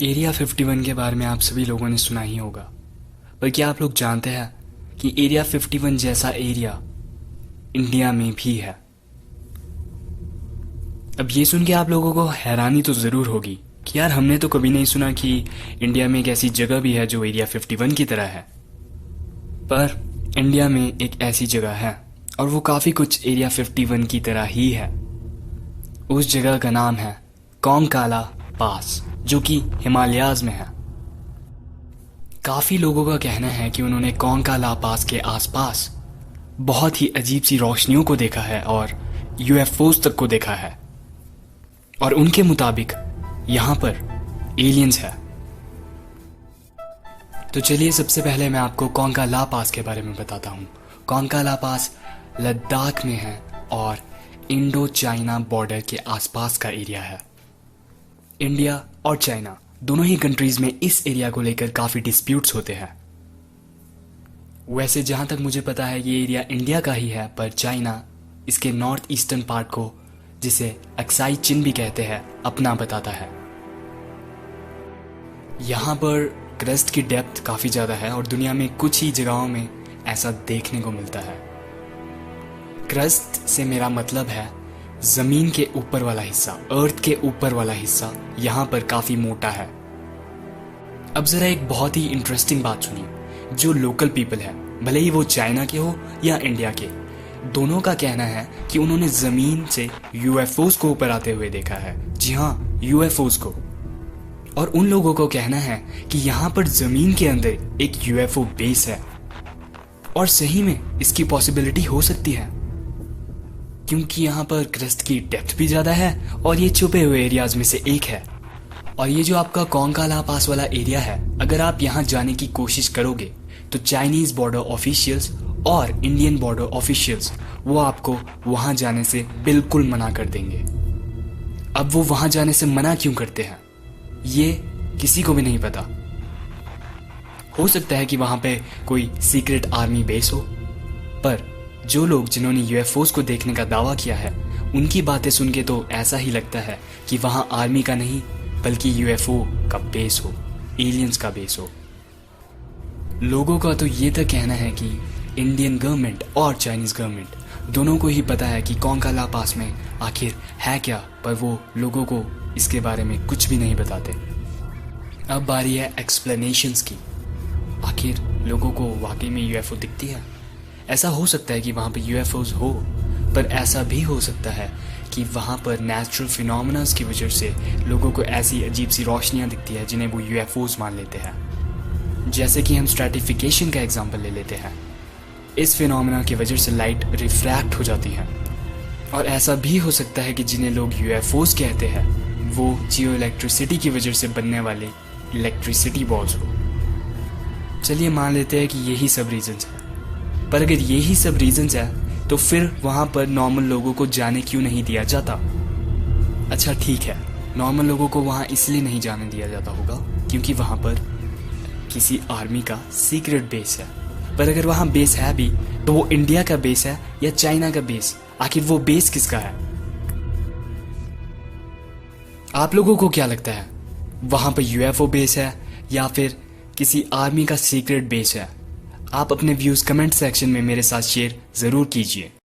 Area 51 के बारे में आप सभी लोगों ने सुना ही होगा, पर क्या आप लोग जानते हैं कि एरिया 51 जैसा एरिया इंडिया में भी है। अब ये सुन के आप लोगों को हैरानी तो ज़रूर होगी कि यार हमने तो कभी नहीं सुना कि इंडिया में एक ऐसी जगह भी है जो एरिया 51 की तरह है। पर इंडिया में एक ऐसी जगह है और वो काफ़ी कुछ एरिया 51 की तरह ही है। उस जगह का नाम है कोंकाला पास, जो कि हिमालयाज में है। काफ़ी लोगों का कहना है कि उन्होंने कोंकाला पास के आसपास बहुत ही अजीब सी रोशनियों को देखा है और यूएफओज तक को देखा है, और उनके मुताबिक यहाँ पर एलियंस है। तो चलिए सबसे पहले मैं आपको कोंकाला पास के बारे में बताता हूँ। कोंकाला पास लद्दाख में है और इंडो चाइना बॉर्डर के आसपास का एरिया है। इंडिया और चाइना दोनों ही कंट्रीज में इस एरिया को लेकर काफ़ी डिस्प्यूट्स होते हैं। वैसे जहाँ तक मुझे पता है ये एरिया इंडिया का ही है, पर चाइना इसके नॉर्थ ईस्टर्न पार्ट को, जिसे अक्साई चिन भी कहते हैं, अपना बताता है। यहाँ पर क्रस्ट की डेप्थ काफ़ी ज़्यादा है और दुनिया में कुछ ही जगहों में ऐसा देखने को मिलता है। क्रस्ट से मेरा मतलब है ज़मीन के ऊपर वाला हिस्सा, अर्थ के ऊपर वाला हिस्सा यहाँ पर काफ़ी मोटा है। अब ज़रा एक बहुत ही इंटरेस्टिंग बात सुनिए। जो लोकल पीपल है, भले ही वो चाइना के हो या इंडिया के, दोनों का कहना है कि उन्होंने ज़मीन से यूएफओज को ऊपर आते हुए देखा है। जी हाँ, यूएफओज को। और उन लोगों को कहना है कि यहाँ पर ज़मीन के अंदर एक यूएफओ बेस है, और सही में इसकी पॉसिबिलिटी हो सकती है, क्योंकि यहाँ पर क्रस्ट की डेप्थ भी ज़्यादा है और ये छुपे हुए एरियाज में से एक है। और ये जो आपका कोंकाला पास वाला एरिया है, अगर आप यहाँ जाने की कोशिश करोगे तो चाइनीज़ बॉर्डर ऑफिशियल्स और इंडियन बॉर्डर ऑफिशियल्स वो आपको वहाँ जाने से बिल्कुल मना कर देंगे। अब वो वहाँ जाने से मना क्यों करते हैं ये किसी को भी नहीं पता। हो सकता है कि वहाँ पे कोई सीक्रेट आर्मी बेस हो, पर जो लोग जिन्होंने यूएफओज को देखने का दावा किया है उनकी बातें सुन के तो ऐसा ही लगता है कि वहाँ आर्मी का नहीं बल्कि यूएफओ का बेस हो, एलियंस का बेस हो। लोगों का तो ये तक कहना है कि इंडियन गवर्नमेंट और चाइनीज़ गवर्नमेंट दोनों को ही पता है कि कोंकाला पास में आखिर है क्या, पर वो लोगों को इसके बारे में कुछ भी नहीं बताते। अब बारी है एक्सप्लेनेशंस की। आखिर लोगों को वाकई में यूएफओ दिखती है? ऐसा हो सकता है कि वहाँ पर यूएफओज हो, पर ऐसा भी हो सकता है कि वहाँ पर नेचुरल फिनोमेनास की वजह से लोगों को ऐसी अजीब सी रोशनियाँ दिखती है जिन्हें वो यूएफओज मान लेते हैं। जैसे कि हम स्ट्रैटिफिकेशन का एग्जाम्पल ले लेते हैं। इस फिनोमेना की वजह से लाइट रिफ्रैक्ट हो जाती है, और ऐसा भी हो सकता है कि जिन्हें लोग यूएफओज कहते हैं वो जियो इलेक्ट्रिसिटी की वजह से बनने वाले इलेक्ट्रिसिटी बॉल्स हो। चलिए मान लेते हैं कि यही सब रीजंस है, पर अगर यही सब रीजंस है तो फिर वहाँ पर नॉर्मल लोगों को जाने क्यों नहीं दिया जाता? अच्छा ठीक है, नॉर्मल लोगों को वहाँ इसलिए नहीं जाने दिया जाता होगा क्योंकि वहाँ पर किसी आर्मी का सीक्रेट बेस है। पर अगर वहाँ बेस है भी तो वो इंडिया का बेस है या चाइना का बेस? आखिर वो बेस किसका है? आप लोगों को क्या लगता है, वहाँ पर यूएफओ बेस है या फिर किसी आर्मी का सीक्रेट बेस है? आप अपने व्यूज़ कमेंट सेक्शन में मेरे साथ शेयर ज़रूर कीजिए।